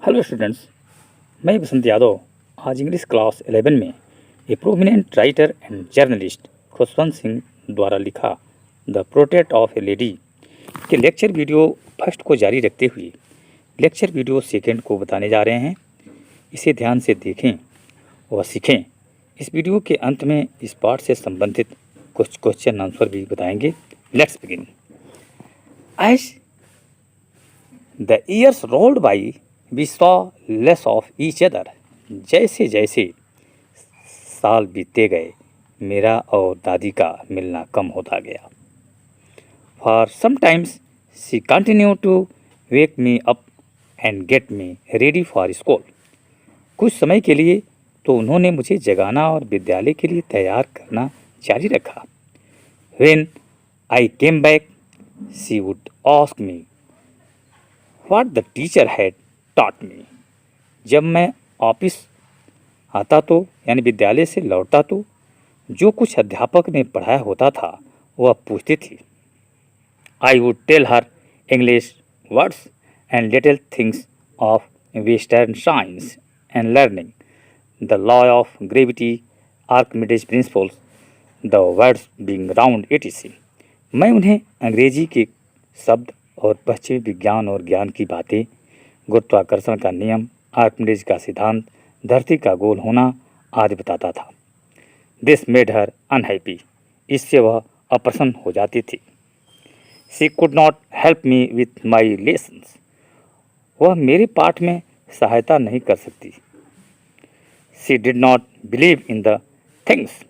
Hello students, मैं बसंत यादव आज English class 11 में ए prominent writer and journalist Khushwant Singh द्वारा लिखा the portrait of A lady के लेक्चर वीडियो फर्स्ट को जारी रखते हुए लेक्चर वीडियो सेकंड को बताने जा रहे हैं। इसे ध्यान से देखें व सीखें। इस वीडियो के अंत में इस पाठ से संबंधित कुछ क्वेश्चन आंसर भी बताएंगे। Let's begin. As the years rolled by we saw less of each other. जैसे जैसे साल बीतते गए मेरा और दादी का मिलना कम होता गया। For sometimes she continue to wake me up and get me ready for school. कुछ समय के लिए तो उन्होंने मुझे जगाना और विद्यालय के लिए तैयार करना जारी रखा। When I came back she would ask me what the teacher had taught me. जब मैं ऑफिस आता तो यानी विद्यालय से लौटता तो जो कुछ अध्यापक ने पढ़ाया होता था वह पूछती थी। I would tell her English words and little things of western science and learning, the law of gravity, Archimedes principles, the words being round etc। मैं उन्हें अंग्रेजी के शब्द और पश्चिमी विज्ञान और ज्ञान की बातें, गुरुत्वाकर्षण का नियम, आर्किमिडीज का सिद्धांत, धरती का गोल होना आदि बताता था। This made her unhappy. इससे वह अप्रसन्न हो जाती थी। She could not help me with my lessons. वह मेरे पाठ में सहायता नहीं कर सकती। She did not believe in the things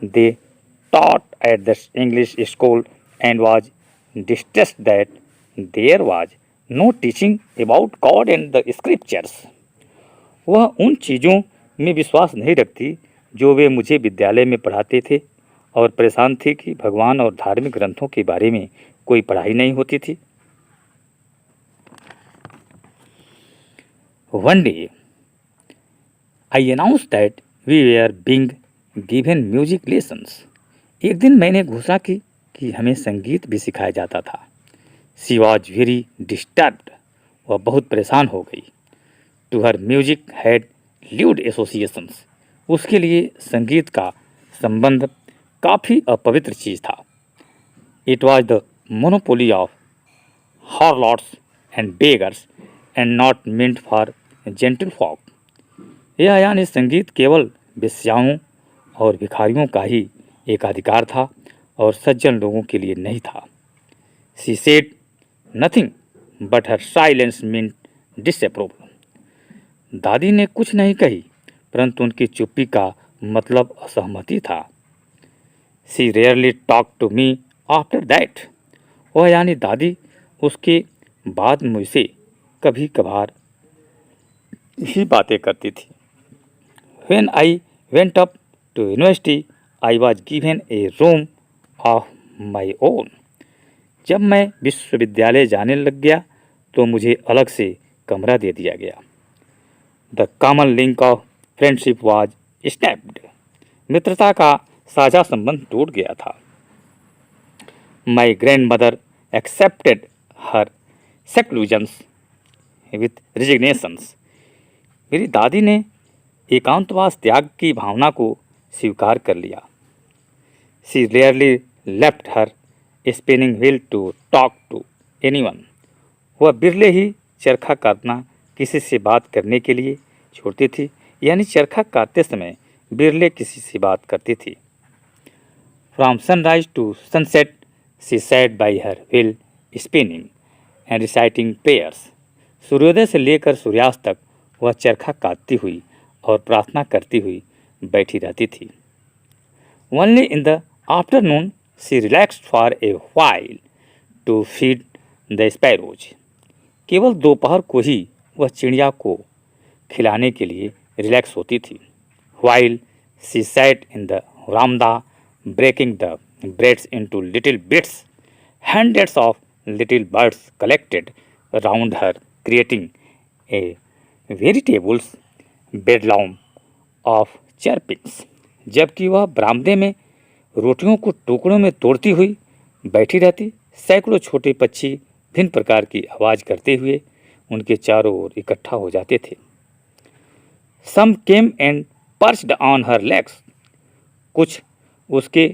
they taught at the English school and was distressed that there was no teaching about God and the scriptures। वह उन चीज़ों में विश्वास नहीं रखती जो वे मुझे विद्यालय में पढ़ाते थे और परेशान थी कि भगवान और धार्मिक ग्रंथों के बारे में कोई पढ़ाई नहीं होती थी। One day I announced that we were being given music lessons। एक दिन मैंने घोषणा की कि हमें संगीत भी सिखाया जाता था। She was very disturbed. वह बहुत परेशान हो गई। To her music had lewd associations. उसके लिए संगीत का संबंध काफ़ी अपवित्र चीज़ था। It was the monopoly of harlots and beggars and not meant for gentle folk. यह यानी संगीत केवल वेश्याओं और भिखारियों का ही एकाधिकार था और सज्जन लोगों के लिए नहीं था। She said nothing but her silence meant disapproval. दादी ने कुछ नहीं कही परंतु उनकी चुप्पी का मतलब असहमति था। She rarely talk to me after that. वह यानी दादी उसके बाद मुझसे कभी कभार ही बातें करती थी। When I went up to university I was given a room of my own। जब मैं विश्वविद्यालय जाने लग गया तो मुझे अलग से कमरा दे दिया गया। The common link of friendship was snapped। मित्रता का साझा संबंध टूट गया था। My grandmother accepted her seclusions with resignations। मेरी दादी ने एकांतवास त्याग की भावना को स्वीकार कर लिया। She rarely left her spinning wheel to talk to anyone। वह बिरले ही चरखा काटना किसी से बात करने के लिए छोड़ती थी, यानी चरखा काटते समय बिरले किसी से बात करती थी। From sunrise to sunset she sat by her wheel spinning and reciting prayers। सूर्योदय से लेकर सूर्यास्त तक वह चरखा काटती हुई और प्रार्थना करती हुई बैठी रहती थी। Only in the afternoon she relaxed for a while to feed the sparrows। केवल दोपहर को ही वह चिड़िया को खिलाने के लिए रिलैक्स होती थी। While she sat in the veranda breaking the breads into little bits, hundreds of little birds collected around her creating a veritable bedlam of chirpings। जबकि वह बरामदे में रोटियों को टुकड़ों में तोड़ती हुई बैठी रहती, सैकड़ों छोटे पक्षी भिन्न प्रकार की आवाज़ करते हुए उनके चारों ओर इकट्ठा हो जाते थे। Some came and perched on her legs, कुछ उसके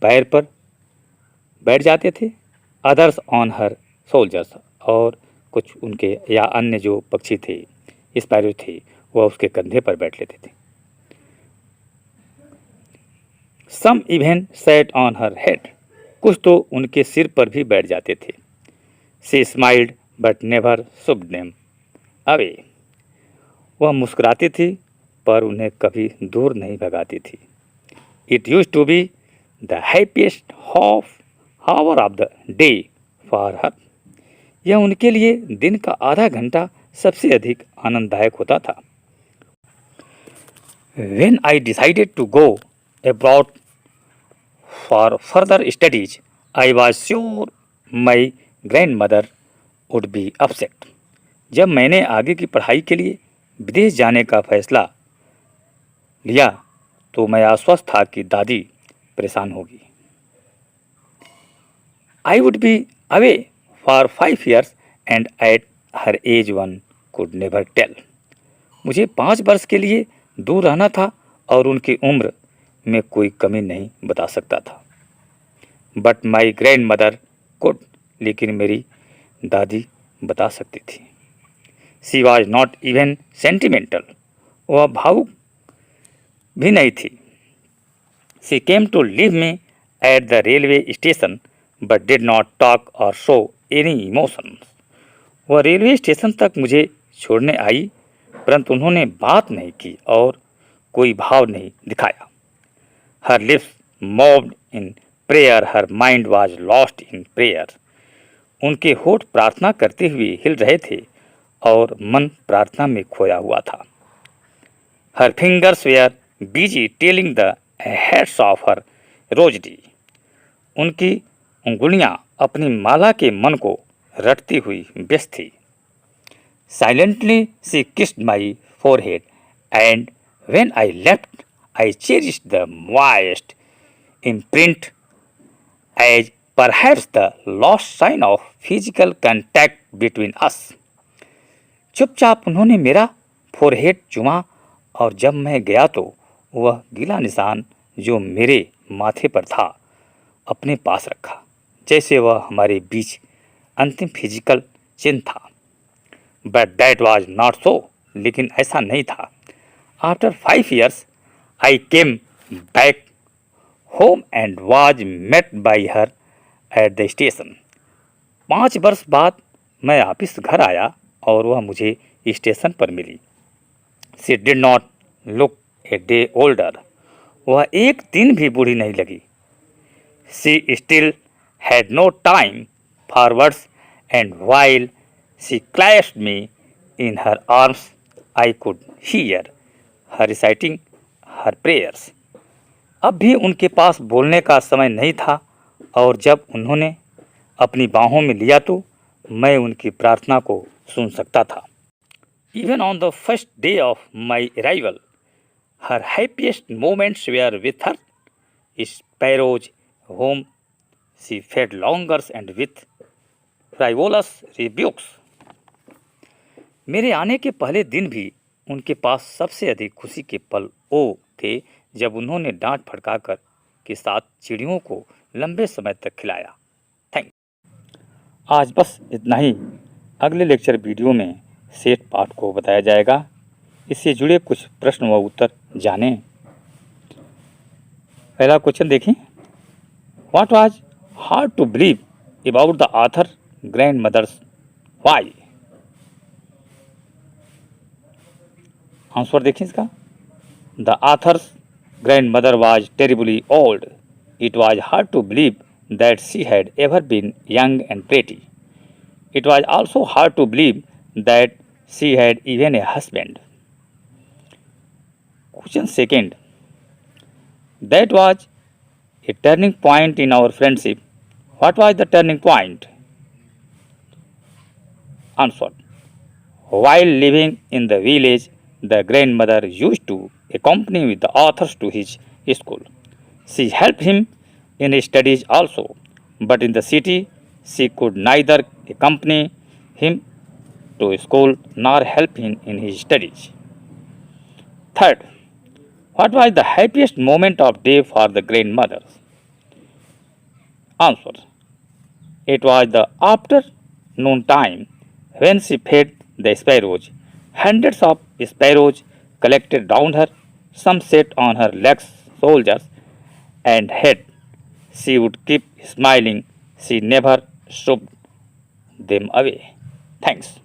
पैर पर बैठ जाते थे। अदर्स ऑन हर सोल्जर्स, और कुछ उनके या अन्य जो पक्षी थे, स्पैरो थे, वह उसके कंधे पर बैठ लेते थे। Some even sat on her head, कुछ तो उनके सिर पर भी बैठ जाते थे। She smiled but never shooed them away, वह मुस्कुराती थी पर उन्हें कभी दूर नहीं भगाती थी। It used to be the happiest hour of the day for her, यह उनके लिए दिन का आधा घंटा सबसे अधिक आनंददायक होता था। When I decided to go abroad for further studies, I was sure my grandmother would be upset. जब मैंने आगे की पढ़ाई के लिए विदेश जाने का फैसला लिया तो मैं आश्वस्त था कि दादी परेशान होगी। I would be away for 5 years and at her age one could never tell. मुझे 5 वर्ष के लिए दूर रहना था और उनकी उम्र में कोई कमी नहीं बता सकता था। But my grandmother could, लेकिन मेरी दादी बता सकती थी। She was not even sentimental, वह भावुक भी नहीं थी। She came to leave me at the railway station but did not talk or show any emotions, वह रेलवे स्टेशन तक मुझे छोड़ने आई परंतु उन्होंने बात नहीं की और कोई भाव नहीं दिखाया। हर lips moved in prayer, her mind was lost in prayer, उनके होठ प्रार्थना करते हुए हिल रहे थे और मन प्रार्थना में खोया हुआ था। Her fingers were busy telling the beads of her rosary, उनकी उंगलियां अपनी माला के मन को रटती हुई व्यस्त थी। Silently she kissed my forehead, and when I left, I cherished the moist imprint as perhaps the lost sign of physical contact between us. चुपचाप उन्होंने मेरा फोरहेड चुमा और जब मैं गया तो वह गीला निशान जो मेरे माथे पर था अपने पास रखा, जैसे वह हमारे बीच अंतिम फिजिकल चिन्ह था। But that was not so, लेकिन ऐसा नहीं था। After 5 years I came back home and was met by her at the station. 5 वर्ष बाद मैं वापिस घर आया और वह मुझे स्टेशन पर मिली। She did not look a day older, वह एक दिन भी बूढ़ी नहीं लगी। She still had no time for words and while she clasped me in her arms, I could hear her reciting her prayers. अब भी उनके पास बोलने का समय नहीं था और जब उन्होंने अपनी बाहों में लिया तो मैं उनकी प्रार्थना को सुन सकता था। Even on the first day of my arrival, her happiest moments were with her sparrows whom she fed longers and with frivolous rebukes. मेरे आने के पहले दिन भी उनके पास सबसे अधिक खुशी के पल वो थे जब उन्होंने डांट फटकाकर के साथ चिड़ियों को लंबे समय तक खिलाया। थैंक। आज बस इतना ही। अगले लेक्चर वीडियो में सेट पाठ को बताया जाएगा। इससे जुड़े कुछ प्रश्न व उत्तर जानें। पहला क्वेश्चन देखें। What was hard to believe about the author grandmother's why. Answer देखें इसका। The author's grandmother was terribly old, it was hard to believe that she had ever been young and pretty, it was also hard to believe that she had even a husband. Question second, that was a turning point in our friendship, what was the turning point. Answer, while living in the village, the grandmother used to accompany with the authors to his school. She helped him in his studies also, but in the city she could neither accompany him to school nor help him in his studies. Third, what was the happiest moment of day for the grandmother? Answer. It was the afternoon time when she fed the sparrows. Hundreds of sparrows collected round her. Some sat on her legs, soldiers, and head. She would keep smiling. She never shoved them away. Thanks.